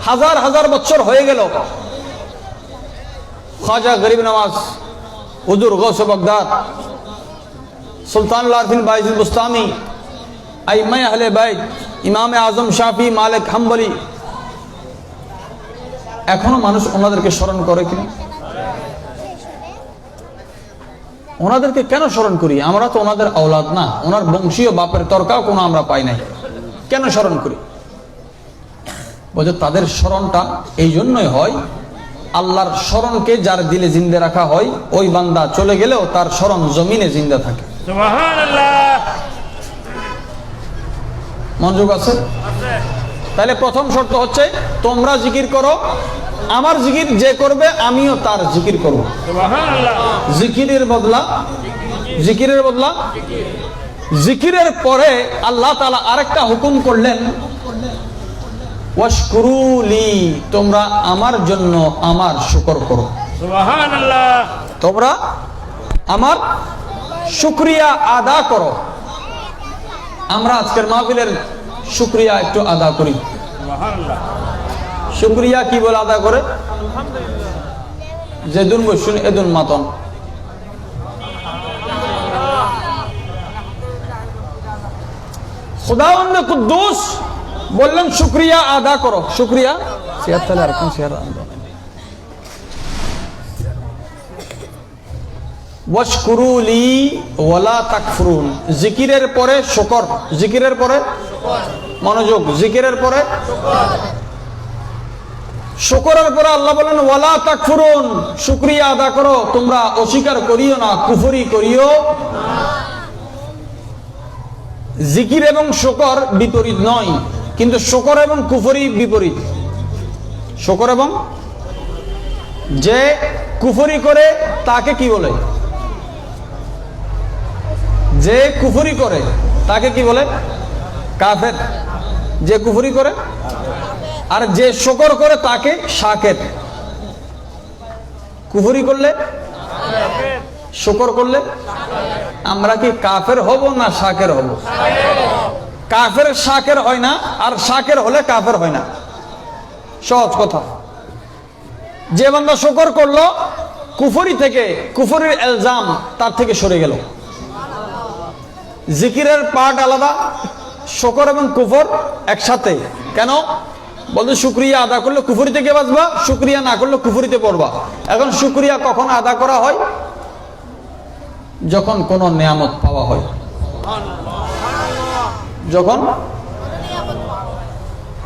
হাজার হাজার বছর হয়ে গেল খাজা গরিব নওয়াজ, হুজুর গৌস বাগদাদ, সুলতানুল আরফিন বাইজিদ বুস্তামি, আইম্মায়ে আহলে বাইত, ইমামে আজম শাফি, মালিক, হাম্বলি, এখনো মানুষ ওনাদেরকে স্মরণ করে কিনা? ওনাদেরকে কেন স্মরণ করি? আমরা তো ওনাদের আওলাদ না, ওনার বংশীয় বাপের তরকাও কোনো আমরা পাই নাই, কেন স্মরণ করি? বলছে তাদের স্মরণটা এই জন্যই হয়, আল্লাহর স্মরণকে যার দিলে জিন্দা রাখা হয়, ওই বান্দা চলে গেলেও তার স্মরণ জমিনে জিন্দা থাকে। সুবহানাল্লাহ। মনোযোগ আছে? তাহলে প্রথম শর্ত হচ্ছে তোমরা জিকির করো, আমার জিকির যে করবে আমিও তার জিকির করব। সুবহানাল্লাহ। জিকিরের বদলা জিকিরের পরে আল্লাহ তাআলা আরেকটা হুকুম করলেন, ওয়াশকুরুলি, তোমরা আমার জন্য আমার শুকর করো। সুবহানাল্লাহ। তোমরা আমার শুকরিয়া আদা করো। আমরা আজকের মাহফিলের শুকরিয়া একটু আদা করি। সুবহানাল্লাহ। শুকরিয়া কি বলে আদা করে? যেদুন বসুন এদুন মাতন। খুদাওয়ান্দে কুদ্দুস বললেন শুকরিয়া আদা করো। শুকরিয়া ওয়াশকুরুলি ওয়ালা তাকফুরুন। জিকিরের পরে শুকর, জিকিরের পরে মনোযোগ, জিকিরের পরে শুকরের পরে আল্লাহ বলেন ওয়ালা তাকফুরুন, শুকরিয়া আদা করো, তোমরা অস্বীকার করিও না, কুফরি করিও। জিকির এবং শুকর বিপরীত নয়, কিন্তু শুকর এবং কুফরি বিপরীত। শুকর এবং যে কুফরি করে তাকে কি বলে? যে কুফরি করে তাকে কি বলে? কাফের। যে কুফরি করে, আর যে শুকর করে তাকে শাকির। কুফরি করলে, শুকর করলে আমরা কি কাফের হব না শাকির হব? কাফের শাকির হয় না, আর শাকির হলে কাফের হয় না। সহজ কথা। যে বান্দা শুকর করলো, কুফরি থেকে, কুফরির ইলজাম তার থেকে সরে গেল। জিকিরের পার্ট আলাদা, শুকর এবং কুফর একসাথে। কেন? বলতে শুকরিয়া আদা করলে কুফরি থেকে বাঁচবা, শুকরিয়া না করলে কুফরিতে পড়বা। এখন শুকরিয়া কখন আদা করা হয়? যখন কোন নিয়ামত পাওয়া হয়। যখন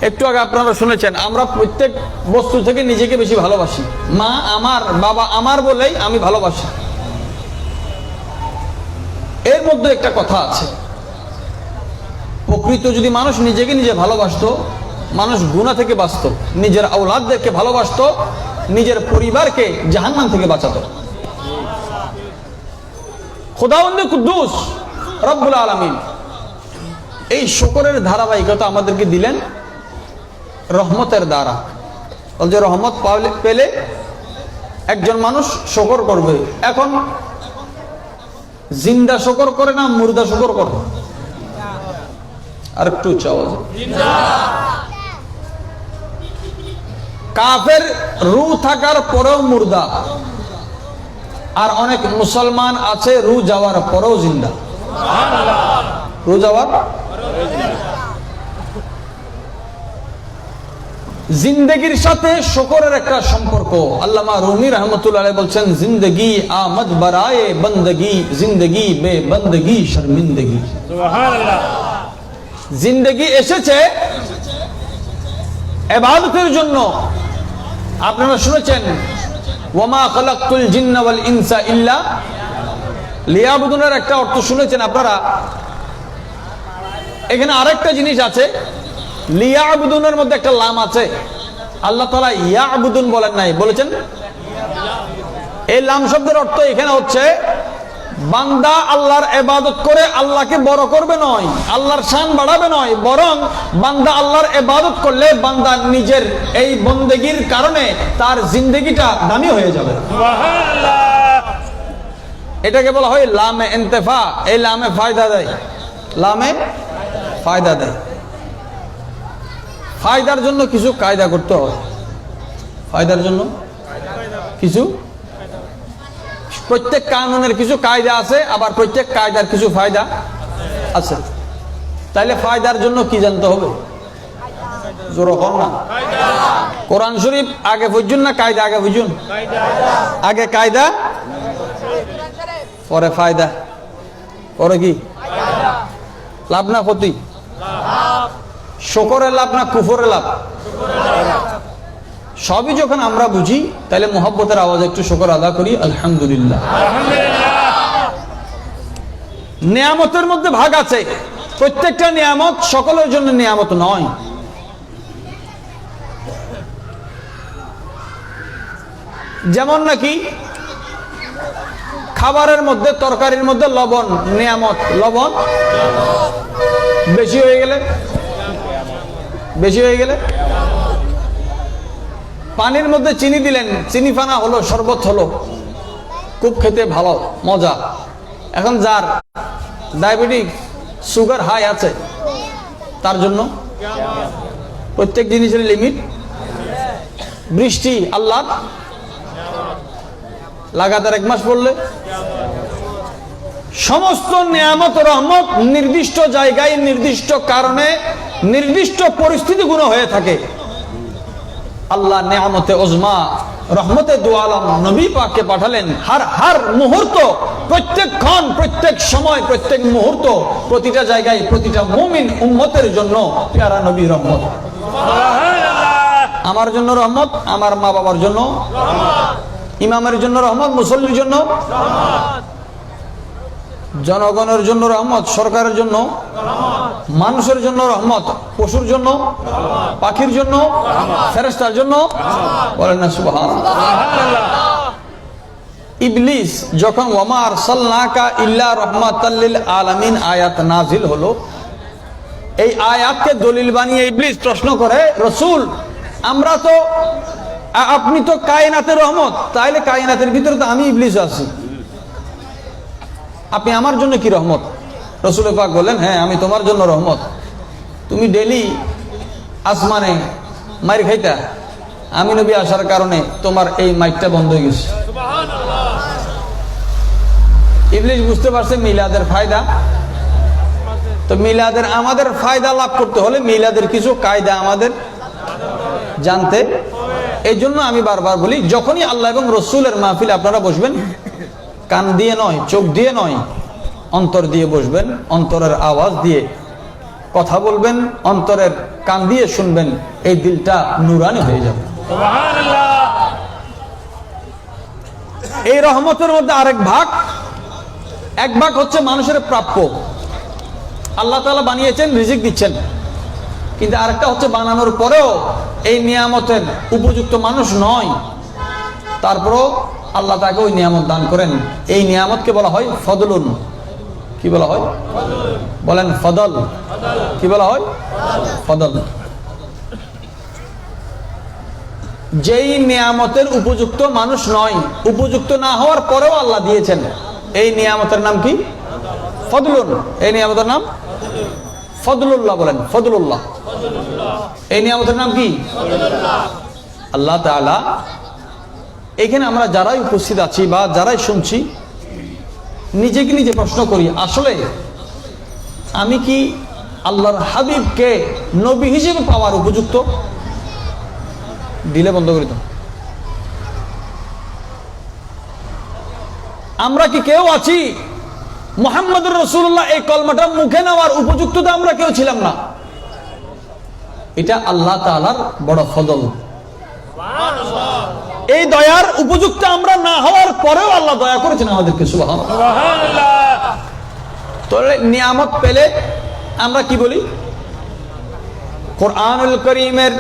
একটু আগে আপনারা শুনেছেন, আমরা প্রত্যেক বস্তু থেকে নিজেকে বেশি ভালোবাসি। মা আমার, বাবা আমার বলেই আমি ভালোবাসি। এর মধ্যে একটা কথা আছে, প্রকৃত যদি মানুষ নিজেকে নিজে ভালোবাসতো, মানুষ গুনাহ থেকে বাঁচত, নিজের আওলাদদেরকে ভালোবাসতো, নিজের পরিবারকে জাহান্নাম থেকে বাঁচাতো। খুদাওয়ান্দে কুদ্দুস রব্বুল আলামিন এই শুকরের ধারাবাহিকতা আমাদেরকে দিলেন রহমতের দ্বারা। বলছে রহমত পেলে একজন মানুষ শুকর করবে। এখন জিন্দা শুকর করে না মুর্দা শুকর করে? আর একটু চাওয়া যায়। কাফের রূহ থাকার পরেও মুর্দা, আর অনেক মুসলমান আছে রূহ যাওয়ার পরেও জিন্দা। রূহ যাওয়ার জিন্দেগির সাথে শুকরের একটা সম্পর্ক। আল্লামা রুমি রহমতুল্লাহ আলাইহি বলছেন, জিন্দগি আমদ বরায়ে বন্দগি, জিন্দগি বে বন্দগি শর্মিন্দগি। সুবহানাল্লাহ। জিন্দগি এসেছে ইবাদতের জন্য। আপনারা শুনেছেন, ওয়ামা খালাকতুল জিন্না ওয়াল ইনসা ইল্লা লিয়াবুদুনের একটা অর্থ শুনেছেন আপনারা। এখানে আরেকটা জিনিস আছে, লিয়াবুদুনের মধ্যে একটা লাম আছে। আল্লাহ তাআলা ইয়াবুদুন বলেন নাই, বলেছেন। এই লাম শব্দের অর্থ এখানে হচ্ছে বান্দা আল্লাহর ইবাদত করে আল্লাহকে বড় করবে নয়, আল্লাহর শান বাড়াবে নয়, বরং বান্দা আল্লাহর ইবাদত করলে বান্দা নিজের এই বন্দেগীর কারণে তার জিন্দেগিটা দামি হয়ে যাবে। সুবহানাল্লাহ। এটাকে বলা হয় লামে ইন্তেফা। এই লামে ফায়দা দেয়, লামে ফায়দা দেয়। ফায়দার জন্য কিছু কায়দা করতে হয়, ফায়দার জন্য কিছু, প্রত্যেক কানুনের কিছু কায়দা আছে, আবার প্রত্যেক কায়দার কিছু ফায়দা আছে। তাইলে ফায়দার জন্য কি জানতে হবে? জোর হন না। কোরআন শরীফ আগে বুঝুন না কায়দা আগে বুঝুন? আগে কায়দা পরে ফায়দা, পরে কি লাভ না ক্ষতি? শুকরের লাভ না কুফরের লাভ? সবই যখন আমরা বুঝি তাহলে মোহাব্বতের আওয়াজে একটু শুকর আদা করি, আলহামদুলিল্লাহ। নিয়ামতের মধ্যে ভাগ আছে, প্রত্যেকটা নিয়ামত সকলের জন্য নিয়ামত নয়। যেমন নাকি খাবারের মধ্যে, তরকারির মধ্যে লবণ নিয়ামত, লবণ বেশি হয়ে গেলে, বেশি হয়ে গেলে, পানির মধ্যে চিনি দিলেন, চিনি ফানা হলো, শরবত হলো, খুব খেতে ভালো মজা। এখন যার ডায়াবেটিক সুগার হাই আছে তার জন্য প্রত্যেক জিনিসের লিমিট। বৃষ্টি আল্লাহ লাগাতার 1 মাস পড়লে, সমস্ত নিয়ামত রহমত নির্দিষ্ট জায়গায়, নির্দিষ্ট কারণে, নির্দিষ্ট পরিস্থিতিগুলো হয়ে থাকে। আল্লাহ নিয়ামতে ওজমা রহমতে দু আলম নবী পাককে পাঠালেন। হার মুহূর্ত, প্রত্যেক ক্ষণ, প্রত্যেক সময়, প্রত্যেক মুহূর্ত, প্রতিটা জায়গায়, প্রতিটা মুমিন উম্মতের জন্য প্যারা নবী রহমত। আমার জন্য রহমত, আমার মা বাবার জন্য, ইমামের জন্য রহমত, মুসল্লির জন্য, জনগণের জন্য রহমত, সরকারের জন্য, মানুষের জন্য রহমত, পশুর জন্য, পাখির জন্য, ফেরেশতার জন্য, বলেন না সুবহানাল্লাহ। ইবলিস যখন ওয়ামা আরসালনাকা ইল্লা রাহমাতাল লিল আলামিন আয়াত নাজিল হলো, এই আয়াতকে দলিল বানিয়ে ইবলিস প্রশ্ন করে, রাসূল আমরা তো, আপনি তো কায়নাতের রহমত, তাইলে কায়নাতের ভিতরে তো আমি ইবলিস আছি, আপনি আমার জন্য কি রহমত? রাসূল পাক বলেন, হ্যাঁ আমি তোমার জন্য রহমত। তুমি ডেলি আসমানে মাইর খাইতা, আমি নবী আসার কারণে তোমার এই মাইকটা বন্ধ হয়ে গেছে। ইবলিস বুঝতে পারছে মিলাদের ফায়দা। তো মিলাদের, আমাদের ফায়দা লাভ করতে হলে মিলাদের কিছু কায়দা আমাদের জানতে। এই জন্য আমি বারবার বলি, যখনই আল্লাহ এবং রসুলের মাহফিলে আপনারা বসবেন, কান দিয়ে নয়, চোখ দিয়ে নয়, অন্তর দিয়ে বসবেন, অন্তরের আওয়াজ দিয়ে কথা বলবেন, অন্তরের কান দিয়ে শুনবেন, এই দিলটা নুরানি হয়ে যাবে। এই রহমতের মধ্যে আরেক ভাগ, এক ভাগ হচ্ছে মানুষের প্রাপ্য, আল্লাহ তাআলা বানিয়েছেন, রিজিক দিচ্ছেন, কিন্তু আরেকটা হচ্ছে বানানোর পরেও এই নিয়ামতের উপযুক্ত মানুষ নয়, তারপরও আল্লাহ তাকে ওই নিয়ামত দান করেন। এই নিয়ামতকে বলা হয় ফদলুন। কি বলা হয়? বলেন ফদল। কি বলা হয়? ফদল। যেই নিয়ামতের উপযুক্ত মানুষ নয়, উপযুক্ত না হওয়ার পরেও আল্লাহ দিয়েছেন, এই নিয়ামতের নাম কি? ফদলুন। এই নিয়ামতের নাম ফদলুল্লাহ। বলেন ফদলুল্লাহ। এই নিয়ামতের নাম কি? আল্লাহ তাআলা। এখানে আমরা যারাই উপস্থিত আছি বা যারাই শুনছি, নিজেকে নিজে প্রশ্ন করি, আসলে আমি কি আল্লাহর হাবিবকে নবী হিসেবে পাওয়ার উপযুক্ত? দিলে বন্ধ করি তো। আমরা কি কেউ আছি মুহাম্মদুর রাসূলুল্লাহ এই কলমাটা মুখে নেওয়ার উপযুক্ততা? আমরা কেউ ছিলাম না। এটা আল্লাহ তাআলার বড় ফজল। এই দয়ার উপযুক্ত আমরা না হওয়ার পরেও আল্লাহ দয়া করেছেন আমাদেরকে। সুবহানাল্লাহ। তাহলে নিয়ামত পেলে আমরা কি বলি? কোরআনুল কারীমের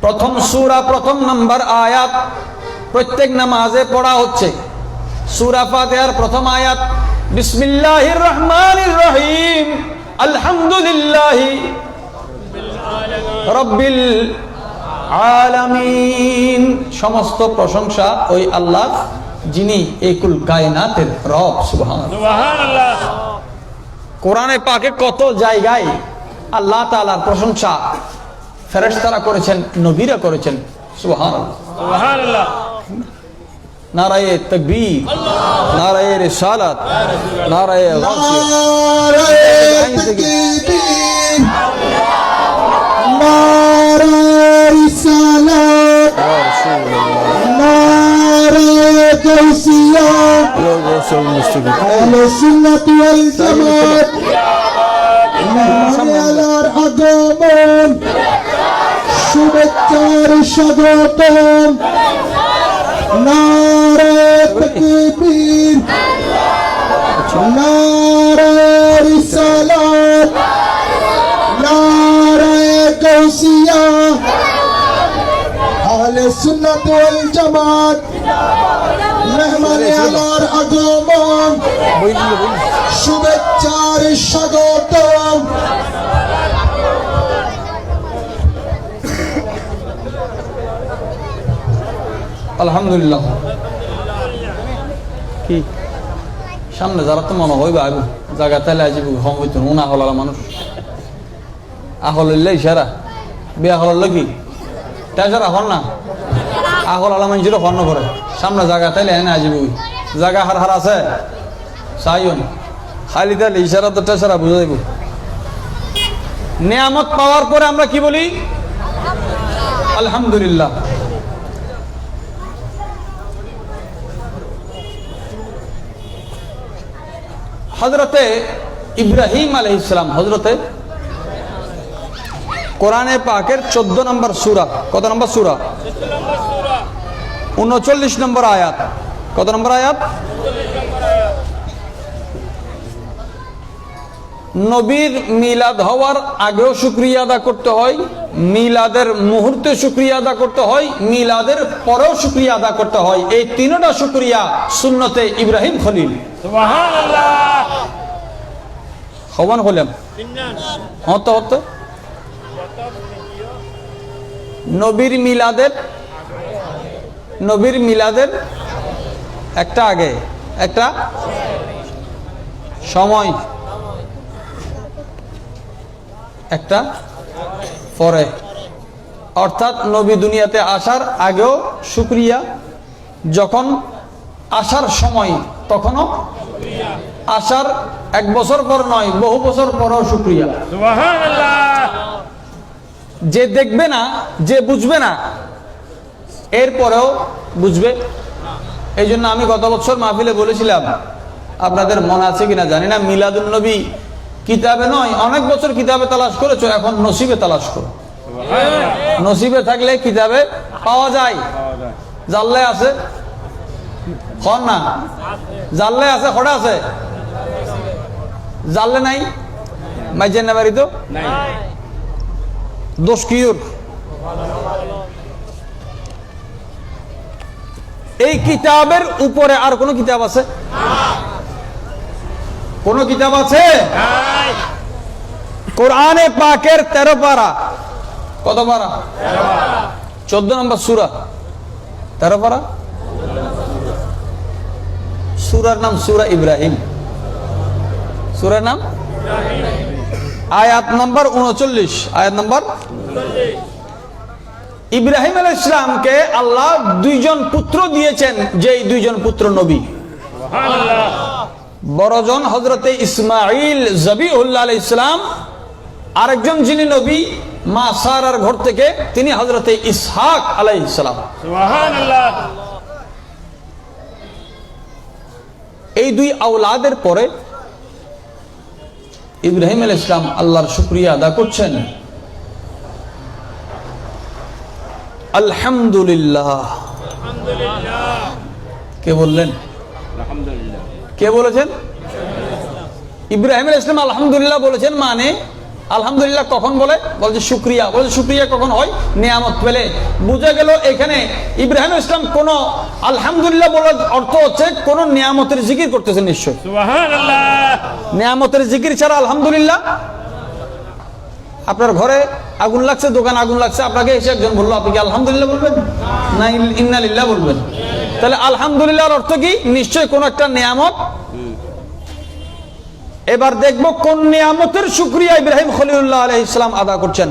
প্রথম সূরা, প্রথম নাম্বার আয়াত প্রত্যেক নামাজে পড়া হচ্ছে। সূরা ফাতিহার প্রথম আয়াত, বিসমিল্লাহির রহমানির রহিম, আলহামদুলিল্লাহি রাব্বিল আলামিন। সমস্ত প্রশংসা ওই আল্লাহ, যিনি এই কুল কায়নাতের রব। সুবহানাল্লাহ। কোরআনে পাকে কত জায়গায় আল্লাহ তাআলার প্রশংসা, ফেরেশতারা করেছেন, নবীরা করেছেন। সুবহানাল্লাহ, সুবহানাল্লাহ। নারায়ে তাকবীর, নারায়ে রিসালাত, নারায়ে গাউসিয়া, নারায়ে তাকবীর, নারায়ে রিসালাত, নারায়ে গাউসিয়া, আহলে সুন্নাত ওয়াল জামাত, মেহমান আলার আগমন, শুভেচ্ছার স্বাগতম। নারায়ে তাকবীর, নারায়ে রিসালাত, নারায়ে গাউসিয়া, আহলে সুন্নাত ওয়াল জামাত, মেহমান আলার আগমন, শুভেচ্ছার স্বাগতম। আলহামদুলিল্লাহ। কি সামনে যারা তো মনে হইবা আইব জায়গা তাইলে আসিব হম হইত উনা হলালা মানুষ আহল ইসারা বিয়া হল কি তাছাড়া হল না আহল আলা মানুষের হর্ণ করে সামনে জায়গা তাইলে এনে আসিব জায়গা হার হার আছে চাইন খালি তাইলে ইশারা তো তাছাড়া বুঝা যাইব। নিয়ামত পাওয়ার পরে আমরা কি বলি? আলহামদুলিল্লাহ। হযরতে ইব্রাহিম আলাইহিস সালাম, হযরতে কোরআনে পাকের 14 নম্বর সূরা, কত নম্বর সূরা? 39 নম্বর আয়াত। কত নম্বর আয়াত? নবীর মিলাদ হওয়ার আগেও শুকরিয়া আদা করতে হয়, মিলাদের মুহূর্তে শুকরিয়া আদা করতে হয়, মিলাদের পরেও শুকরিয়া আদা করতে হয়। এই তিনটা শুকরিয়া সুন্নতে ইব্রাহিম খলিল। সুবহানাল্লাহ। হবান হলাম হতো হতো নবীর মিলাদের একটা আগে একটা সময়, একটা পরে, অর্থাৎ নবী দুনিয়াতে আসার আগেও শুকরিয়া, যখন আসার সময় তখনও, আসার 1 বছর পর নয় বহু বছর পরও শুকরিয়া। সুবহানাল্লাহ। যে দেখবে না, যে বুঝবে না, এরপরেও বুঝবে। এই জন্য আমি গত বছর মাহফিলে বলেছিলাম, আপনাদের মনে আছে কিনা জানি না, মিলাদুন নবী কিতাবে নয়, অনেক বছর কিতাবে তালাশ করেছো, এখন নসিবে তালাশ করো। নসিবে থাকলে কিতাবে পাওয়া যায়। জানলে আছে খন না, জানলে আছে, খড়া আছে, জানলে নাই মাইজেন না বাড়ি তো দোষ কিউর। এই কিতাবের উপরে আর কোন কিতাব আছে? কোন কিতাব আছে? কোরআনে পাকের 13 পারা। কত পারা? 14 নম্বর সূরা, 13 পারা। সূরার নাম সূরা ইব্রাহিম। সূরার নাম আয়াত নম্বর 39। আয়াত নম্বর ইব্রাহিম আলাইহিস সালামকে আল্লাহ 2জন পুত্র দিয়েছেন, যেই 2জন পুত্র নবী। সুবহানাল্লাহ। বড়জন হযরতে ইসমাঈল জবিহুল্লাহ আলাইহিস সালাম, আরেকজন যিনি নবী মা সারার ঘর থেকে, তিনি হযরতে ইসহাক আলাইহিস সালাম। সুবহানাল্লাহ। এই 2 আওলাদের পরে ইব্রাহিম আলাইহিস সালাম আল্লাহর শুকরিয়া আদা করছেন। আলহামদুলিল্লাহ। আলহামদুলিল্লাহ। কে বললেন? আলহামদুলিল্লাহ। কে বলেছেন? ইব্রাহিম আলাইহিস সালাম আলহামদুলিল্লাহ বলেছেন। মানে আলহামদুলিল্লাহ কখন বলে? বলছে শুকরিয়া। বলছে শুকরিয়া কখন হয়? নিয়ামত পেলে। বুঝা গেল এখানে ইব্রাহিম আলাইহিস সালাম কোন আলহামদুলিল্লাহ বলার অর্থ হচ্ছে কোন নিয়ামতের জিকির করতেছেন নিশ্চয়। সুবহানাল্লাহ। নিয়ামতের জিকির ছাড়া আলহামদুলিল্লাহ। আপনার ঘরে আগুন লাগছে, দোকান আগুন লাগছে, আপনাকে এসে একজন বললো, আপনি কি আলহামদুলিল্লাহ বলবেন না ইন্না লিল্লাহ বলবেন? তাহলে আলহামদুলিল্লাহর অর্থ কি? নিশ্চয় কোন একটা নিয়ামত। এবার দেখব কোন নিয়ামতের শুকরিয়া ইব্রাহিম খলিলুল্লাহ আলাইহিস সালাম আদা করছেন।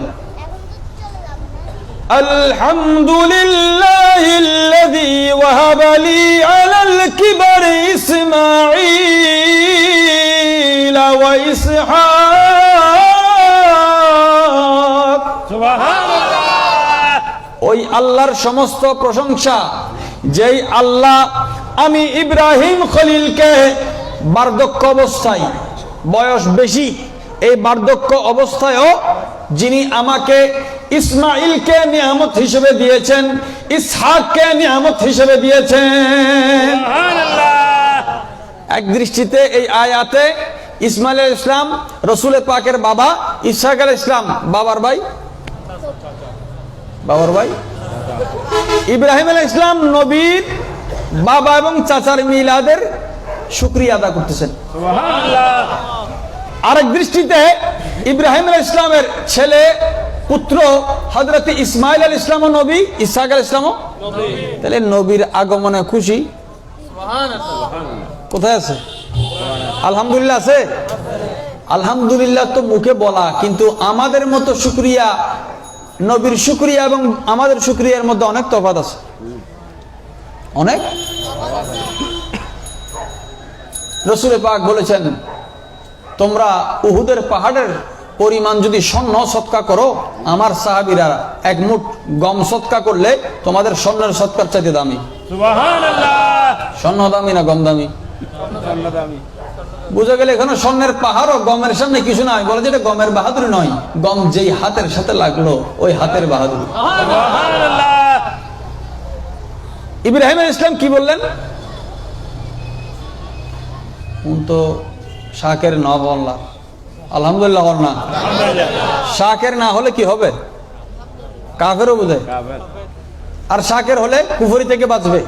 আলহামদুলিল্লাহিল্লাযী ওয়াহাবা লি আলাল কিবারি ইসমাঈল ওয়া ইসহাক। সুবহানাল্লাহ। ওই আল্লাহর সমস্ত প্রশংসা, যেই আল্লাহ আমি ইব্রাহিম খলিলকে বার্ধক্য অবস্থায়, বয়স বেশি, এই বার্ধক্য অবস্থায়ও যিনি আমাকে ইসমাইলকে নিয়ামত হিসেবে দিয়েছেন, ইসহাককে নিয়ামত হিসেবে দিয়েছেন। সুবহানাল্লাহ। এক দৃষ্টিতে এই আয়াতে ইসমাইল আলাইহিস ইসলাম রসুল পাকের বাবা, ইসহাক আলাইহিস ইসলাম বাবার ভাই, ইব্রাহিম আলাইহিস ইসলাম নবীর বাবা এবং চাচার মিলাদের শুকরিয়া আদা করতেছেন। সুবহানাল্লাহ। আরেক দৃষ্টিতে ইব্রাহিম আলাইহিস ইসলামের ছেলে পুত্র হযরত ইসমাইল আলাইহিস ইসলামও নবী, ইসহাক আলাইহিস ইসলামও নবী। তাহলে নবীর আগমনে খুশি কোথায় আছে? আলহামদুলিল্লাহ আছে। আলহামদুলিল্লাহ তো মুখে বলা, কিন্তু আমাদের মতো শুকরিয়া, নবীর শুকরিয়া এবং আমাদের শুকরিয়ার মধ্যে অনেক তফাৎ আছে, অনেক। রাসূল পাক বলেছেন, তোমরা উহুদের পাহাড়ের পরিমাণ যদি স্বর্ণ সৎকা করো, আমার সাহাবীরা এক মুঠ গম সৎকা করলে তোমাদের স্বর্ণের সৎকার চাইতে দামি। সুবহানাল্লাহ। স্বর্ণ দামি না গম দামি? বুঝে গেলে এখানে স্বর্ণের পাহাড় ও গমের সামনে কিছু নয়। বলে যেটা গমের বাহাদুরি নয়, গম যেই হাতের সাথে লাগলো ওই হাতের বাহাদুরি। সুবহানাল্লাহ। ইব্রাহিম আলাইহিস ইসলাম কি বললেন? তো শাকের না বললা, আলহামদুলিল্লাহ বল না। শাকের না হলে কি হবে? কাফেরও বোঝে। আর শাকের হলে কুফরি থেকে বাঁচবে।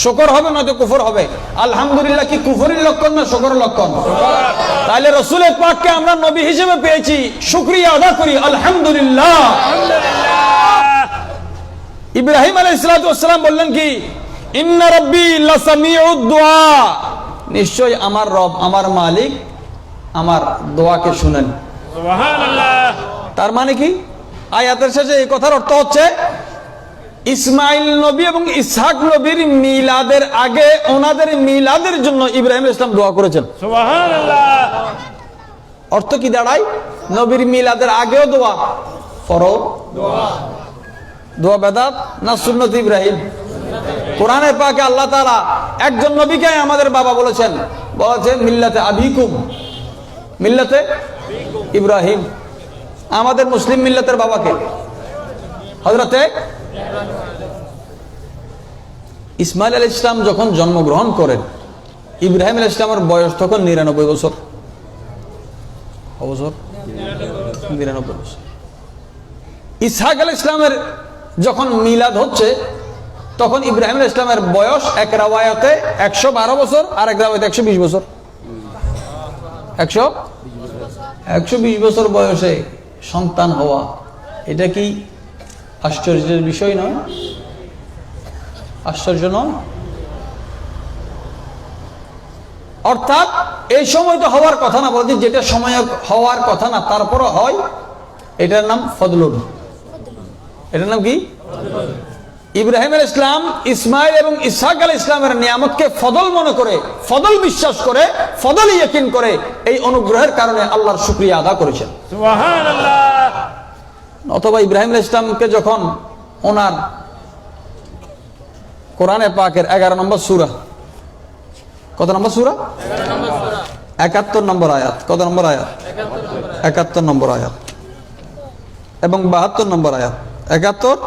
শুকর হবে নয়তো কুফর হবে। আলহামদুলিল্লাহ কি কুফরির লক্ষণ না শুকরের লক্ষণ? তাহলে রাসূলের পাককে আমরা নবী হিসেবে পেয়েছি, শুকরিয়া আদা করি আলহামদুলিল্লাহ। ইব্রাহিম আলাইহিস সালাম বললেন কি, ইন্না রাব্বি লাসামিউদ দুআ, নিশ্চয় আমার রব, আমার মালিক আমার দোয়াকে শুনেন। সুবহানাল্লাহ। তার মানে কি? আয়াতের শেষে এই কথার অর্থ হচ্ছে ইসমাইল নবী এবং ইসহাক নবীর মিলাদের আগে ওনাদের মিলাদের জন্য ইব্রাহিম আলাইহিস সালাম দোয়া করেছেন। সুবহানাল্লাহ। অর্থ কি দাঁড়ায়? নবীর মিলাদের আগেও দোয়া, ফরজ দোয়া বেদাত না সুন্নত ইব্রাহিম? কোরআনে পাকে আল্লাহ তাআলা একজন নবীকে আমাদের বাবা বলেছেন, মিল্লাতে আবিকুম, মিল্লাতে ইব্রাহিম। আমাদের মুসলিম মিল্লাতের বাবাকে হযরতে ইসমাইল আলাইহিস সালাম যখন জন্মগ্রহণ করেন, ইব্রাহিম আলাইহিস সালামের বয়স তখন 99 বছর। 99 বছর। ইসহাক আলাইহিস সালামের যখন মিলাদ হচ্ছে তখন ইব্রাহিম আলাইহিস সালামের বয়স এক রাওয়ায়াতে 112 বছর আর এক রাওয়ায়াতে 120 বছর। 120 বছর বয়সে সন্তান হওয়া, এটা কি আশ্চর্যের বিষয় নয়? আশ্চর্য নয়? অর্থাৎ এই সময় তো হওয়ার কথা না, বলছি যেটা সময় হওয়ার কথা না তারপরও হয়, এটার নাম ফদলুন। এটার নাম কি? ইব্রাহিম আলাইহিস সালাম ইসমাইল এবং ইসহাক আলাইহিস সালামের নিয়ামতকে ফদল মনে করে, ফদল বিশ্বাস করে, ফদল ইয়াকিন করে এই অনুগ্রহের কারণে আল্লাহর শুকরিয়া আদা করেছেন। সুবহানাল্লাহ। অথবা ইব্রাহিম আলাইহিস সালামকে যখন ওনার কোরআনে পাকের 11 নম্বর সূরা, কত নম্বর সূরা? 71 নম্বর আয়াত। কত নম্বর আয়াত? 71 নম্বর আয়াত এবং 72 নম্বর আয়াত। 71,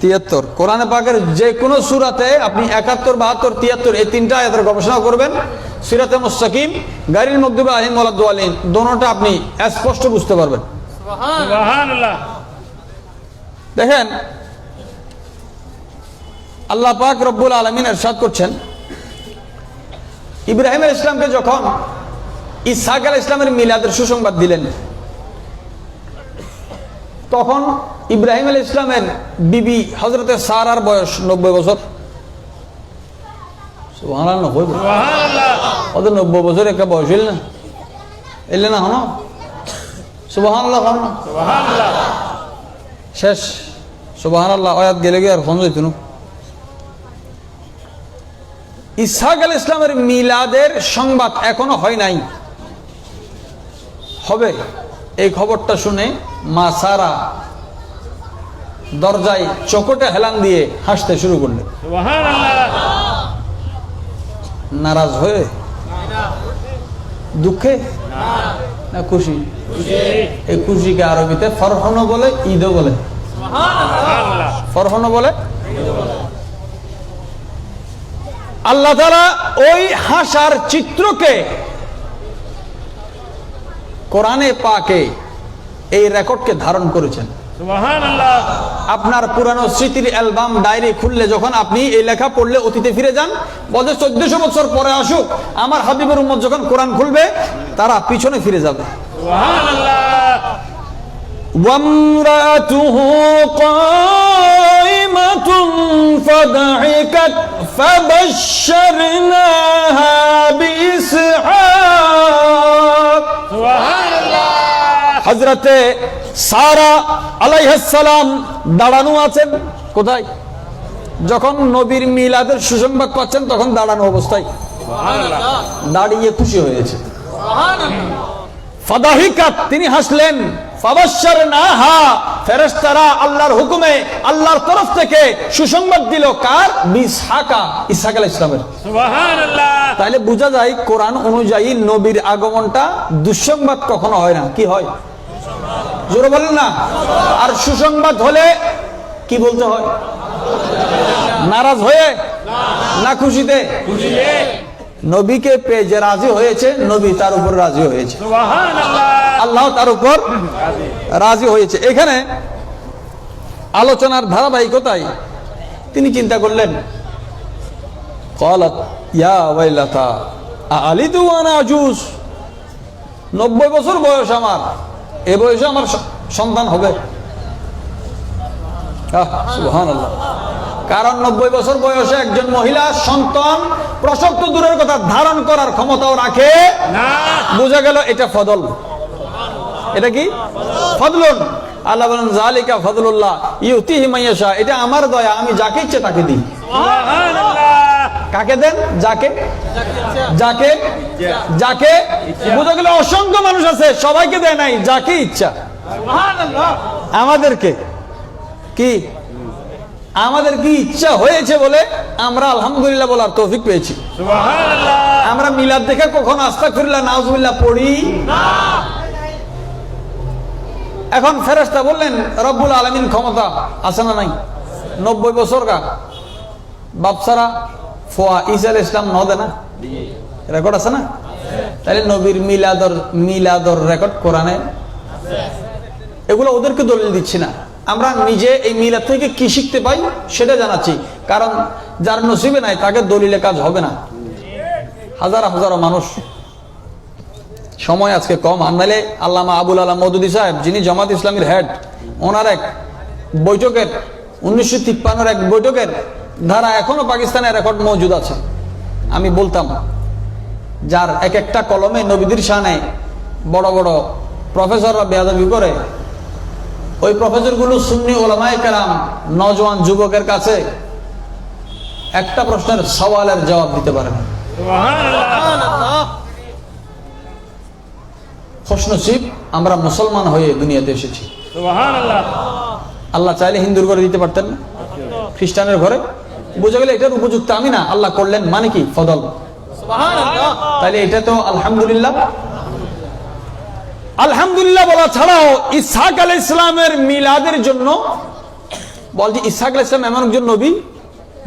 73 কোরআনে পাকের যে কোনো সূরাতে আপনি 71, 72, 73 এই তিনটা আয়াতের গবেষণা করবেন, সিরাতে মুস্তাকিম, গায়রিল মাগদুবি আলাইহিম ওয়ালাদ দাল্লিন, দোনোটা আপনি স্পষ্ট বুঝতে পারবেন। সুবহানাল্লাহ। দেখেন আল্লাহ পাক রব্বুল আলামিন ইরশাদ করছেন, ইব্রাহিম আলাইহিস সালামকে যখন ইসহাক আলাইহিস সালামের মিলাদের সুসংবাদ দিলেন, তখন ইব্রাহিম আলাইহিস সালামের বিবি হযরতে সারার বয়স 90 বছর। সুবহানাল্লাহ। সুবহানাল্লাহ। কত 90 বছর একটা বয়স হইল না? এলে না হনো? সুবহানাল্লাহ। সুবহানাল্লাহ। শেষ সুবহানাল্লাহ আয়াত গেলে গিয়ে আর ফোন যাইতো না। ইসহাক আলাইহিস সালামের মিলাদের সংবাদ এখনো হয় নাই, হবে। এই খবরটা শুনে মা সারা দরজায় চোখটে হেলান দিয়ে হাসতে শুরু করলেন। সুবহানাল্লাহ। নারাজ হয়ে, দুঃখে না খুশি? এই খুশিকে আরবিতে ফরহনও বলে, ঈদও বলে। সুবহানাল্লাহ। ফরহনও বলে। আল্লাহ তাআলা ওই হাসার চিত্রকে কোরআনে পাকে এই রেকর্ডকে ধারণ করেছেন। সুবহানাল্লাহ। আপনার পুরানো স্মৃতির অ্যালবাম ডায়েরি খুললে যখন আপনি এই লেখা পড়লে অতীতে ফিরে যান, বলে 1400 বছর পরে আসুক, আমার হাবিবের উম্মত যখন কোরআন খুলবে তারা পিছনে ফিরে যাবে। সুবহানাল্লাহ। ওয়ামরাতুহু কাইমাতুন ফাদহিকাত ফাবাশশারনাহা বিইসহাক। সুবহানাল্লাহ। হযরতে সারা আলাইহিস সালাম দাঁড়ানো আছেন কোথায়? যখন নবীর মিলাদের সুসংবাদ পাচ্ছেন তখন দাঁড়ানো অবস্থায়, সুবহানাল্লাহ। দাঁড়িয়ে খুশি হয়েছে। ফাদাহিকাত, তিনি হাসলেন। ফাবাশশারনাহা, ফেরেশতারা আল্লাহর হুকুমে আল্লাহর তরফ থেকে সুসংবাদ দিল কার? বিইসহাকা, ইসহাক আলাইহিস সালামের। সুবহানাল্লাহ। তাহলে বোঝা যায় কোরআন অনুযায়ী নবীর আগমনটা দুঃসংবাদ কখনো হয় না। কি হয়? জোরে বলেন না। আর সুসংবাদ হলে কি বলতে হয়? নারাজ হয়ে না খুশিতে? খুশিতে। নবীকে পেয়ে যে রাজি হয়েছে, নবী তার উপর রাজি হয়েছে, সুবহানাল্লাহ। আল্লাহ তার উপর রাজি হয়েছে। এখানে আলোচনার ধারাবাহিকতায় তিনি চিন্তা করলেন, ক্বালাত ইয়া ওয়াইলাতা আলিদু ওয়া আনা আজুজ, 90 বছর বয়স আমার, এ বয়সে আমার সন্তান হবে? সুবহানাল্লাহ। কারণ 90 বছর বয়সে একজন মহিলা সন্তান প্রসব তো দূরের কথা, ধারণ করার ক্ষমতাও রাখে না। বোঝা গেল এটা ফদল। এটা কি? ফদলুন। আল্লাহ বলেন যালিকা ফদলুল্লাহ ইউতিহি মাইয়াশা, এটা আমার দয়া, আমি যাকে ইচ্ছে তাকে দিই। সুবহানাল্লাহ। কাকে দেন? যাকে যাকে যাকে বোঝা গেল অসংখ্য মানুষ আছে, সবাইকে দেয় নাই, যাকে ইচ্ছা। সুবহানাল্লাহ। আমাদেরকে কি, আমাদের কি ইচ্ছা হয়েছে বলে আমরা আলহামদুলিল্লাহ বলার তৌফিক পেয়েছি। সুবহানাল্লাহ। আমরা মিলাদ দেখে কখনো আস্তাগফিরুল্লাহ নাউজুবিল্লাহ পড়ি না। এখন ফেরেশতা বললেন রব্বুল আলামিন ক্ষমতা আছে না নাই? 90 বছর কা বাপসারা ফোয়া ঈসা আলাইহিস সালাম ন দেনা রেকর্ড আছে না? তাহলে নবীর মিলাদর রেকর্ড কোরআনে এগুলো ওদেরকে দলিল দিচ্ছি না, আমরা নিজে এই মিলাদ থেকে কি শিখতে পাই সেটা জানাচ্ছি। কারণ যার নসিবে নাই তাকে দলিলে কাজ হবে না। হাজার হাজার মানুষ, সময় আজকে কম, আনলে আল্লামা আবুল আলাম মওদুদী সাহেব যিনি জামাত ইসলামীর হেড, ওনার এক বৈঠকের 1953 এক বৈঠকের ধারা এখনো পাকিস্তানের রেকর্ড মজুদ আছে। আমি বলতাম যার এক একটা কলমে নবীদের শানে বড় বড় প্রফেসররা বেয়াদবি করে, ওই প্রফেসরগুলো সুন্নি ওলামায়ে কেরাম নওজোয়ান যুবকের কাছে একটা প্রশ্নের সওয়ালের জবাব দিতে পারে না। সুবহানাল্লাহ। খুশনসিব আমরা মুসলমান হয়ে দুনিয়াতে এসেছি। সুবহানাল্লাহ। আল্লাহ চাইলে হিন্দুর ঘরে দিতে পারতেন না, খ্রিস্টানের ঘরে। বুঝে গেলে এটার উপযুক্ত আমি না, আল্লাহ করলেন, মানে কি? ফদল। সুবহানাল্লাহ। তাহলে এটা তো আলহামদুলিল্লাহ। আলহামদুলিল্লাহ বলা ছাড়াও ইসহাক আলাইহিস সালামের মিলাদের জন্য বলছি, ইসহাক আলাইহিস সালাম এমন একজন নবী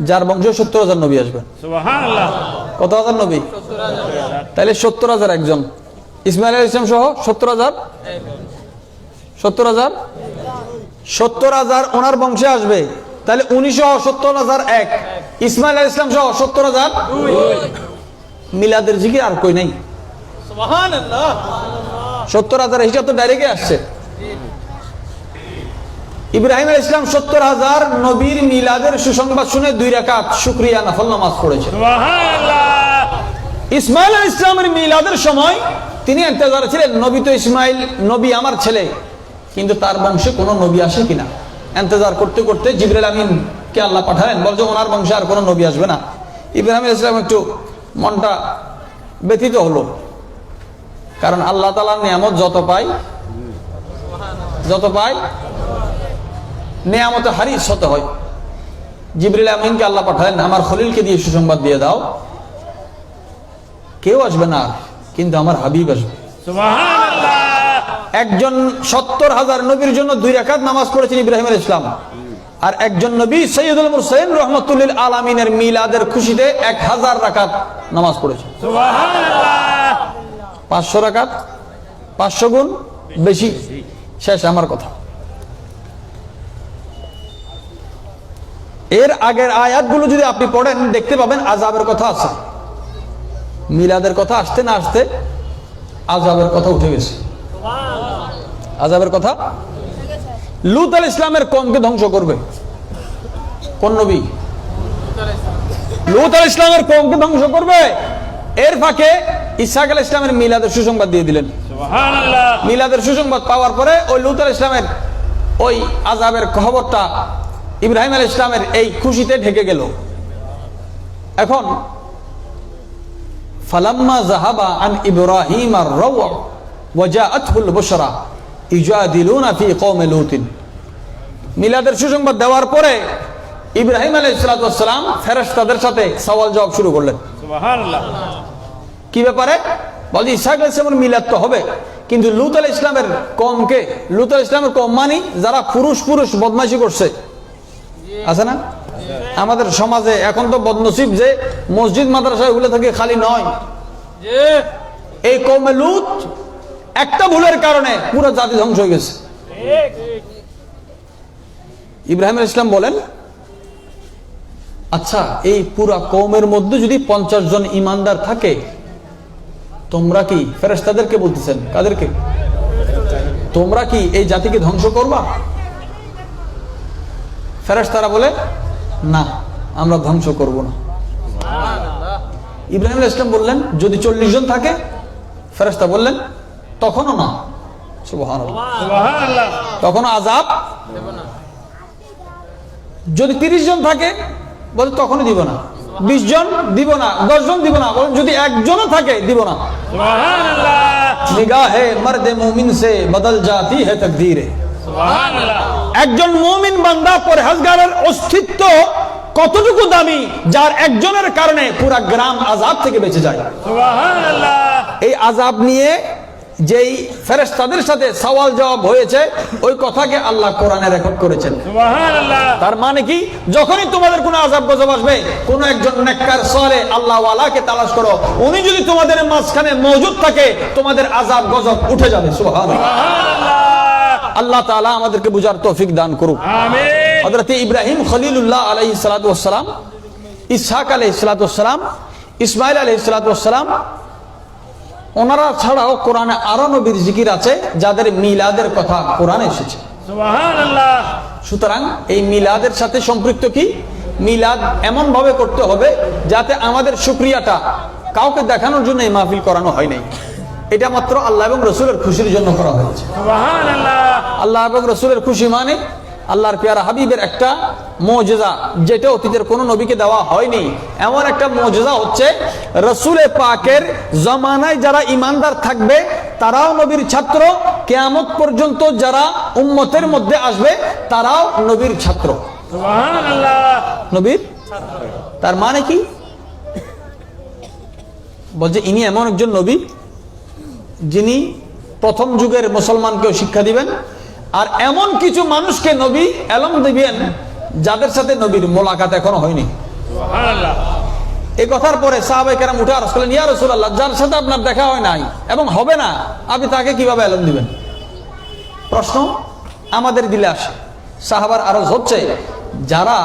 যার বংশে 70,000 নবী আসবেন। সুবহানাল্লাহ। কত হাজার নবী? তাহলে 70,000 একজন, ইসমাইল আলাইহিস সালাম সহ 70,000 70,000 ওনার বংশে আসবে। তাহলে 19 সহ 70,000 এক, ইসমাইল আলাইহিস সালাম সহ 70,000 মিলাদের জিকির আর কই নাই। সুবহানাল্লাহ। 70,000 হিসাব তো ডাইরেক্টে আসছে। ইব্রাহিম আলাইহিস সালাম 70,000 নবীর মিলাদের সুসংবাদ শুনে 2 রাকাত শুকরিয়া নফল নামাজ পড়েছেন। সুবহানাল্লাহ। ইসমাইল আলাইহিস সালামের মিলাদের সময় তিনি ইন্তজারে ছিলেন, নবী তো ইসমাইল নবী আমার ছেলে, কিন্তু তার বংশে কোনো নবী আসে কিনা। ইন্তজার করতে করতে জিবরাইল আমিন কে আল্লাহ পাঠালেন, বলছে ওনার বংশে আর কোনো নবী আসবে না। ইব্রাহিম আলাইহিস সালাম একটু মনটা ব্যথিত হলো, কারণ আল্লাহ তাআলার নিয়ামত যত পাই নিয়ামতে হারিস হতে হয়। জিবরাইল আমিনকে আল্লাহ পাঠালেন, আমার খলিলকে দিয়ে সুসংবাদ দিয়ে দাও, কেউ আসবে না কিন্তু আমার হাবিব আসবে। সুবহানাল্লাহ। একজন 70,000 নবীর জন্য 2 রাকাত নামাজ পড়েছেন ইব্রাহিম আলাইহিস সালাম, আর একজন নবী সৈয়দুল মুরসালিন রাহমাতুল লিল আলামিনের মিলাদের খুশিতে 1000 রাকাত নামাজ পড়েছেন। সুবহানাল্লাহ। 500 রাকাত, 500 গুণ বেশি। শেষ আমার কথা। এর আগের আয়াতগুলো যদি আপনি পড়েন দেখতে পাবেন আযাবের কথা আছে। মিলাদের কথা আসতে না আসতে আযাবের কথা উঠে গেছে। আযাবের কথা, লূত আলাইহিস ইসলামের কওমকে ধ্বংস করবে কোন নবী? লূত আলাইহিস ইসলামের কওমকে ধ্বংস করবে। এর ফাঁকে ঈসা আলাইহিস ইসলামের মিলাদের সুসংবাদ দিয়ে দিলেন। সুবহানাল্লাহ। মিলাদের সুসংবাদ পাওয়ার পরে ওই লূত আলাইহিস ইসলামের ওই আযাবের খবরটা ইব্রাহিম আলাইহিস ইসলামের এই খুশিতে ঢেকে গেল। এখন ফালাম্মা যাহাবা আন ইব্রাহিম আর-রাউ ওয়া জাআতহুল বুশরা ইজাদিলুনা ফি কওমি লূতিন। মিলাদের সুসংবাদ দেওয়ার পরে ইব্রাহিম আলাইহিস সালাম ফেরেশতাদের সাথে সওয়াল জবাব শুরু করলেন। সুবহানাল্লাহ। কি ব্যাপারে? বলছে ঈসা আলাইহিস সালামের মিলাদ তো হবে, কিন্তু লূত আলাইহিস ইসলামের কওমকে, লূত আলাইহিস ইসলামের কওম মানে যারা পুরুষ বদমাইশি করছে, আছে না? আমাদের সমাজে এখন তো বদনসিব যে মসজিদ মাদ্রাসা এগুলো থেকে খালি নয়। এই কওমে লূত একটা ভুলের কারণে পুরো জাতি ধ্বংস হয়ে গেছে। ইব্রাহিম আলাইহিস সালাম বলেন, আচ্ছা এই পুরা কওমের মধ্যে যদি 50 জন ইমানদার থাকে, তোমরা কি, ফেরেশতাদেরকে বলতেছেন, কাদেরকে? তোমরা কি এই জাতিকে ধ্বংস করবা? ফেরেশতারা বলে না, আমরা ধ্বংস করব না। ইব্রাহিম আলাইহিস সালাম বললেন যদি 40 জন থাকে? ফেরেশতা বললেন তখনও না। সুবহানাল্লাহ। সুবহানাল্লাহ। তখনও আযাব দেব না। যদি 30 জন থাকে? বলে তখনও দিব না। 20 জন দিব না, 10 জন দিব না। বলেন যদি একজনও থাকে দিব না। সুবহানাল্লাহ। নিগাহে মর্দে মুমিন সে বদল জাতি হে তকদীরে। সুবহানাল্লাহ। একজন মুমিন বান্দা পরহেজগারের অস্তিত্ব কতটুকু দামি, যার একজনের কারণে পুরা গ্রাম আযাব থেকে বেঁচে যায়। সুবহানাল্লাহ। এই আযাব নিয়ে যেই ফেরেশতাদের সাথে সওয়াল জবাব হয়েছে, ওই কথাকে আল্লাহ কোরআনে রেকর্ড করেছেন। সুবহানাল্লাহ। তার মানে কি, যখনই তোমাদের কোনো আযাব গজব আসবে, কোনো একজন নেককার সালেহ আল্লাহ ওয়ালাকে তালাশ করো, উনি যদি তোমাদের মাঝখানে মওজুদ থাকে, তোমাদের আযাব গজব উঠে যাবে। সুবহানাল্লাহ। সুবহানাল্লাহ। আল্লাহ তাআলা আমাদেরকে বুঝার তৌফিক দান করুক। আমিন। হযরত ইব্রাহিম খলিলুল্লাহ আলাইহিস সালাতু ওয়াস সালাম, ইসহাক আলাইহিস সালাতু ওয়াস সালাম, ইসমাঈল আলাইহিস সালাতু ওয়াস সালাম, ওনারা ছাড়াও কোরআনে আরো নবীর জিকির আছে যাদের মিলাদের কথা কোরআনে এসেছে। সুবহানাল্লাহ। সুতরাং এই মিলাদের সাথে সম্পৃক্ত কি? মিলাদ এমন ভাবে করতে হবে যাতে আমাদের শুকরিয়াটা কাউকে দেখানোর জন্য এই মাহফিল করানো হয় নাই, এটা মাত্র আল্লাহ এবং রসুলের খুশির জন্য করা হয়েছে। সুবহানাল্লাহ। আল্লাহ এবং রসুলের খুশি মানে আল্লাহর পেয়ারা হাবিবের একটা মুজিজা, যেটা অতীতের কোন নবীকে দেওয়া হয়নি। এমন একটা মুজিজা হচ্ছে রসুলে পাকের জামানায় যারা ইমানদার থাকবে তারাও নবীর ছাত্র, কিয়ামত পর্যন্ত যারা উম্মতের মধ্যে আসবে তারাও নবীর ছাত্র। সুবহানাল্লাহ। নবীর তার মানে কি? বলছে ইনি এমন একজন নবী যিনি প্রথম যুগের মুসলমানকেও শিক্ষা দিবেন, আর এমন কিছু মানুষকে নবী এলম দিবেন যাদের সাথে নবীর মোলাকাত এখনো হয়নি। সুবহানাল্লাহ। এই কথার পরে সাহাবায়ে কেরাম উঠে আরজ করলেন, ইয়া রাসূলুল্লাহ, যার সাথে আপনার দেখা হয় নাই এবং হবে না, আপনি তাকে কিভাবে এলম দিবেন? প্রশ্ন আমাদের দিলে আসে। সাহাবার আরজ হচ্ছে, যারা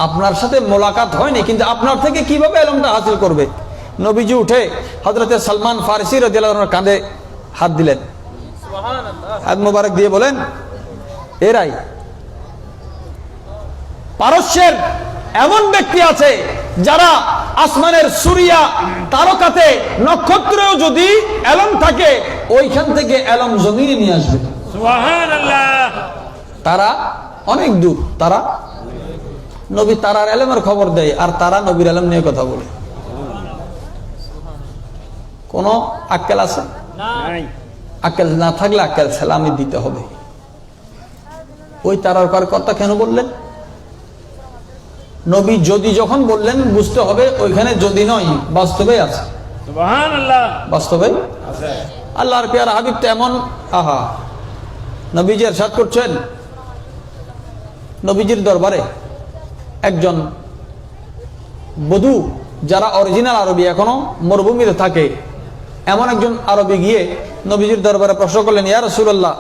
আপনার সাথে মোলাকাত হয়নি কিন্তু আপনার থেকে কিভাবে এলমটা হাসিল করবে? নবীজি উঠে হযরতে সালমান ফারসি রাদিয়াল্লাহু আনহুর কাঁধে হাত দিলেন, হাত মোবারক দিয়ে বলেন, এরাই পারস্যের এমন ব্যক্তি আছে যারা আসমানের সূরিয়া তারকাতে নক্ষত্রেও যদি এলম থাকে ওইখান থেকে এলম জমিনে নিয়ে আসবে। সুবহানাল্লাহ। তারা অনেক দূর তারা। নবী তারার এলেমের খবর দেয় আর তারা নবীর এলেম নিয়ে কথা বলে। কোন আক্কেল আছে? নাই। আক্কেল না থাকলে আক্কেল সালামি দিতে হবে। ওই তারার কথা কেন বললেন? নবী যদি যখন বললেন বুঝতে হবে ওইখানে যদি নয়, বাস্তবে আছে। সুবহানাল্লাহ। বাস্তবে আছে। আল্লাহর পেয়ারা হাবিব তো এমন, আহা, নবীজি ইরশাদ করছেন, নবীজির দরবারে একজন বধূ, যারা অরিজিনাল আরবি এখনো মরুভূমিতে থাকে, এমন একজন আরবি গিয়ে নবীজির দরবারে প্রশ্ন করলেন, ইয়া রাসূলুল্লাহ,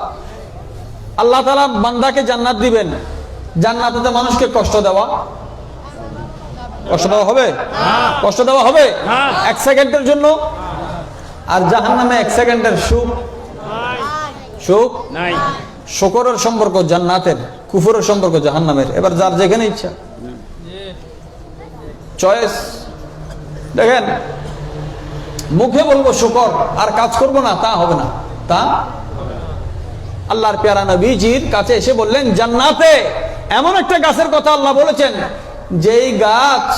আল্লাহ তাআলা বান্দাকে জান্নাত দিবেন, জান্নাতে তো মানুষকে কষ্ট দেওয়া হবে? কষ্ট দেওয়া হবে এক সেকেন্ডের জন্য, আর জাহান্নামে এক সেকেন্ডের সুখ নাই। শুকরের সম্পর্ক জান্নাতের, কুফরের সম্পর্ক জাহান্নামের। এবার যার যেখানে ইচ্ছা চয়েস। দেখেন, মুখে বলবো শুকর আর কাজ করব না, তা হবে না। তা আল্লাহর পেয়ারা নবীজির কাছে এসে বললেন, জান্নাতে এমন একটা গাছের কথা আল্লাহ বলেছেন যেই গাছ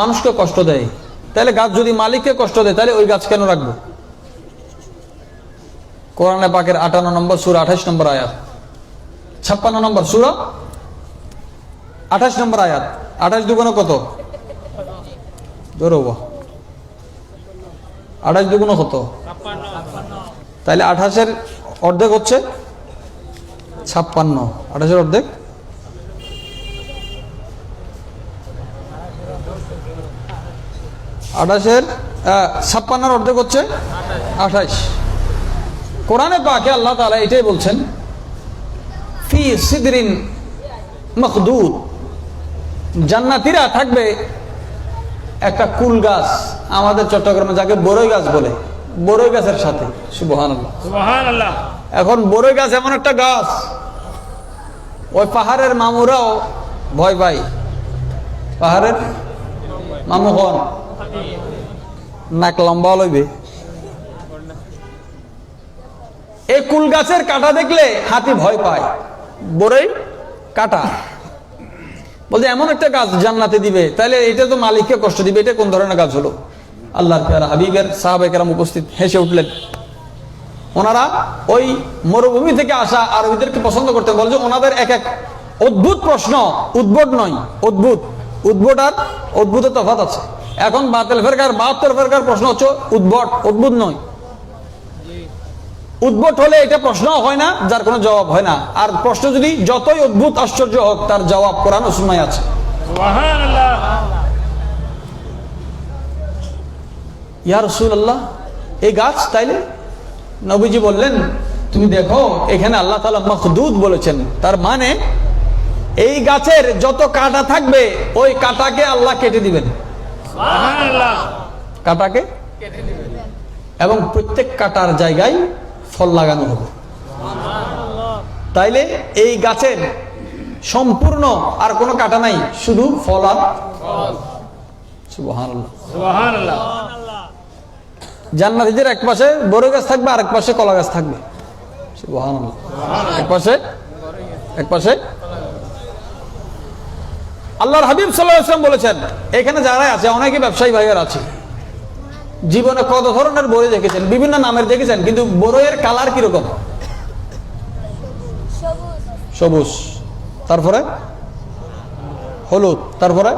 মানুষকে কষ্ট দেয়। তাহলে গাছ যদি মালিককে কষ্ট দেয়, তাহলে ওই গাছ কেন রাখবো? কোরআনে পাকের 58 নম্বর সূরা 28 নম্বর আয়াত, 56 নম্বর সূরা 28 নম্বর আয়াত। 28 দুগুণ কত? জোরে বল। 28 দুগুণ কত? তাহলে 28-এর অর্ধেক হচ্ছে 56। 28-এর অর্ধেক 56-এর অর্ধেক হচ্ছে 28। কোরআনে পাকে আল্লাহ তাআলা এটাই বলছেন, ফি সিদরিন মখদুদ, জান্নাতীরা থাকবে একটা কুল গাছ, আমাদের চট্টগ্রামে যাকে বড়ই গাছ বলে, বড়ই গাছের সাথে। সুবহানাল্লাহ, সুবহানাল্লাহ। এখন বড়ই গাছ এমন একটা গাছ, ওই পাহাড়ের মামুরাও ভয় পায়। পাহাড়ের মামু হন নাক লম্বা লইবে। এই কুল গাছের কাটা দেখলে হাতি ভয় পায়, বড়ই কাটা। বলতে এমন একটা গাছ জান্নাতে দিবে, তাহলে এটা তো মালিককে কষ্ট দিবে, এটা কোন ধরনের গাছ হলো? আল্লাহর পেয়ারা হাবিবের সাহাবায়ে কেরাম উপস্থিত হেসে উঠলেন। ওনারা ওই মরুভূমি থেকে আসা আরবিদেরকে পছন্দ করতেন। বলছে ওনাদের এক এক অদ্ভুত প্রশ্ন, উদ্ভট নয়, অদ্ভুত। উদ্ভট আর অদ্ভুতের তফাৎ আছে। এখন বাতিল ফেরকার 72 ফেরকার প্রশ্ন হচ্ছে উদ্ভট, অদ্ভুত নয়। উদ্ভট হলে এটা প্রশ্ন হয় না, যার কোনো জবাব হয় না। আর প্রশ্ন যদি যতই অদ্ভুত আশ্চর্য হোক, তার জবাব কোরআন ও সুন্নায় আছে। সুবহানাল্লাহ। ইয়া রাসূলুল্লাহ, এই গাছ? তাইলে নবীজি বললেন, তুমি দেখো এখানে আল্লাহ তাআলা মখদুদ বলেছেন, তার মানে এই গাছের যত কাঁটা থাকবে ওই কাঁটাকে আল্লাহ কেটে দিবেন। সুবহানাল্লাহ। কাঁটাকে কেটে দিবেন, এবং প্রত্যেক কাঁটার জায়গায় ফল লাগানো হবে। তাইলে এই গাছের সম্পূর্ণ আর কোনো কাঁটা নাই, শুধু ফল আর ফল। সুবহানাল্লাহ, সুবহানাল্লাহ। জান্নাতীদের এক পাশে বড় গাছ থাকবে, আরেক পাশে কলা গাছ থাকবে। সুবহানাল্লাহ, এক পাশে আল্লাহর হাবিব সাল্লাল্লাহু আলাইহি ওয়াসাল্লাম বলেছেন, এখানে যারা আছে অনেকে ব্যবসায়ী ভাইয়ের আছে, জীবনে কত ধরনের বড়ই দেখেছেন, বিভিন্ন নামের দেখেছেন, কিন্তু বড়ইয়ের কালার কিরকম? সবুজ, তারপরে হলুদ, তারপরে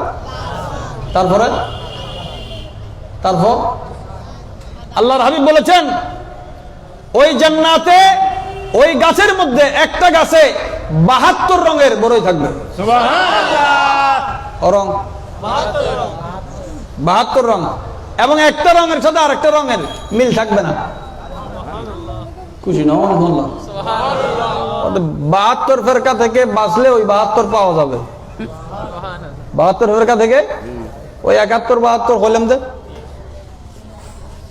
তারপরে তারপর আল্লাহর হাবিব বলেছেন, ওই জান্নাতে ওই গাছের মধ্যে একটা গাছে 72 রঙের বড়ই থাকবে। সুবহানাল্লাহ। রং 72 রং, এবং একটা রঙের সাথে আরেকটা রঙের মিল থাকবে না। খুশি না? 72 ফেরকা থেকে বাঁচলে ওই 72 পাওয়া যাবে। 72 ফেরকা থেকে ওই 71 72 হইলাম যে।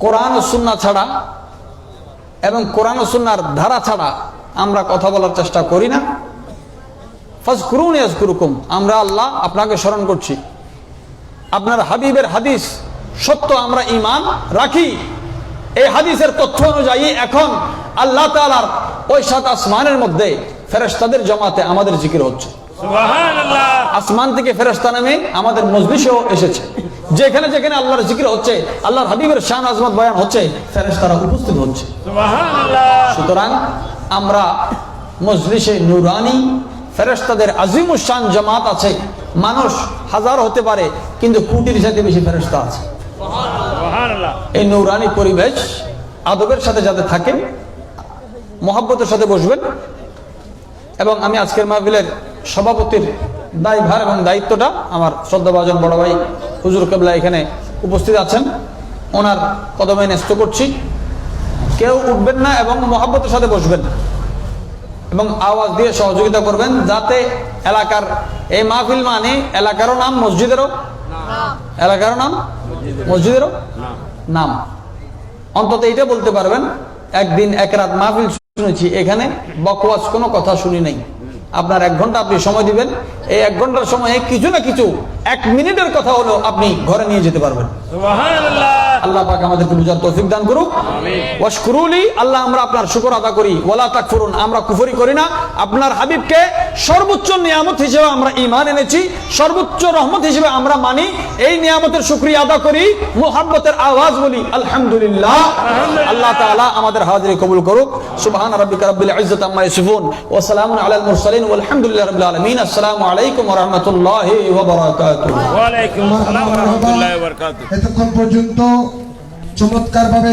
কোরআন ও সুন্নাহ ছাড়া এবং কোরআন ও সুন্নাহর ধারা ছাড়া আমরা কথা বলার চেষ্টা করি না। ফাজকুরুনি আযকুরুকুম, আমরা আল্লাহ আপনাকে স্মরণ করছি। আপনার হাবিবের হাদিস সত্য, আমরা ঈমান রাখি। এই হাদিসের তথ্য অনুযায়ী এখন আল্লাহ তাআলার ওই 7 আসমানের মধ্যে ফেরেশতাদের জমাতে আমাদের জিকির হচ্ছে। সুবহানাল্লাহ। আসমান থেকে ফেরেশতা নামে আমাদের মজলিসেও এসেছে। যেখানে যেখানে আল্লাহর জিকির হচ্ছে, আল্লাহর হাবিবের শান আজমত বয়ান হচ্ছে, ফেরেশতারা উপস্থিত হচ্ছে। সুবহানাল্লাহ। সুতরাং আমরা মজলিসে নুরানি ফেরেশতাদের আজিমুশ শান জামাত আছে। মানুষ হাজার হতে পারে, কিন্তু কোটির চাইতে বেশি ফেরেশতা আছে। সুবহানাল্লাহ। এই নুরানি পরিবেশ আদবের সাথে যাতে থাকেন, মহব্বতের সাথে বসবেন। এবং আমি আজকের মাহফিলের সভাপতির দায়ভার এবং দায়িত্বটা আমার শ্রদ্ধাভাজন বড় ভাই হুজুর কেবলা এখানে উপস্থিত আছেন, ওনার কদমে ন্যস্ত করছি। কেউ উঠবেন না এবং মহব্বতের সাথে বসবেন এবং আওয়াজ দিয়ে সহযোগিতা করবেন, যাতে এলাকার এই মাহফিল মানে এলাকারও নাম, মসজিদেরও এলাকারও নাম, মসজিদেরও নাম। অন্তত এইটা বলতে পারবেন, একদিন এক রাত মাহফিল শুনেছি, এখানে বকওয়াজ কোনো কথা শুনি নাই। আপনার 1 ঘন্টা আপনি সময় দিবেন, এই 1 ঘন্টার সময়ে কিছু না কিছু 1 মিনিটের কথা হলো আপনি ঘরে নিয়ে যেতে পারবেন। সুবহানাল্লাহ। আল্লাহ পাক আমাদেরকে বুঝার তৌফিক দান করুক। ওয়াশকুরুলি, আল্লাহ আমরা আপনার শুকর আদা করি। ওয়ালা তাকফুরুন, আমরা কুফরি করি না। আপনার হাবিবকে সর্বোচ্চ নিয়ামত হিসেবে আমরা ঈমান এনেছি, সর্বোচ্চ রহমত হিসেবে আমরা মানি। এই নিয়ামতের শুকরিয়া আদা করি, মুহাব্বতের আওয়াজ বলি আলহামদুলিল্লাহ। আল্লাহ তাআলা আমাদের হাজিরি কবুল করুক। সুবহান রাব্বিকা রাব্বিল ইজ্জাতি আম্মা ইয়াসিফুন ওয়া সালামুন আলাল মুরসালিন ওয়ালহামদুলিল্লাহি রাব্বিল আলামিন। আসসালামু আলাইকুম ওয়া রাহমাতুল্লাহি ওয়া বারাকাতুহু। ওয়া আলাইকুম আসসালাম ওয়া রাহমাতুল্লাহি ওয়া বারাকাতুহু। এতক্ষণ পর্যন্ত চমৎকারভাবে